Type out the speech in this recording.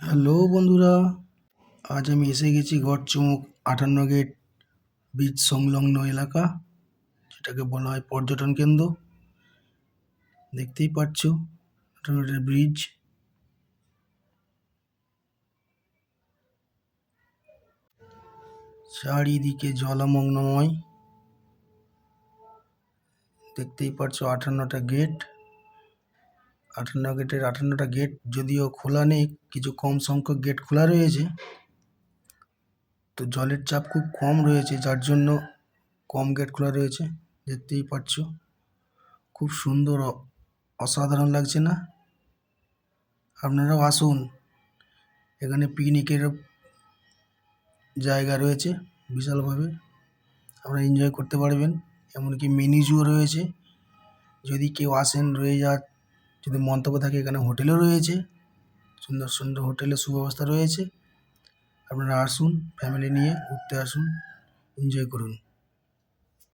Hello বন্ধুরা, আজ আমি এসে গেছি গড়চুমুক 58 গেট বীচ সংলগ্ন এলাকা, যেটাকে বলা হয় পর্যটন কেন্দ্র। দেখতেই পাচ্ছ 58 গেটের ব্রিজ। চারিদিকে জলমগ্নময়। দেখতেই পাচ্ছ 58টা গেট। 58টা গেট যদিও খোলা নেই, কিছু কম সংখ্যক গেট খোলা রয়েছে। তো জলের চাপ খুব কম রয়েছে, যার জন্য কম গেট খোলা রয়েছে। দেখতেই পাচ্ছ খুব সুন্দর, অসাধারণ লাগছে না? আপনারাও আসুন, এখানে পিকনিকের জায়গা রয়েছে বিশালভাবে, আপনারা এনজয় করতে পারবেন। এমনকি মিনি জুও রয়েছে, যদি কেউ আসেন রয়ে যাওয়ার যদি মন্তব্য থাকে। এখানে হোটেলও রয়েছে, সুন্দর সুন্দর হোটেলের সুব্যবস্থা রয়েছে। আপনারা আসুন, ফ্যামিলি নিয়ে ঘুরতে আসুন, এনজয় করুন।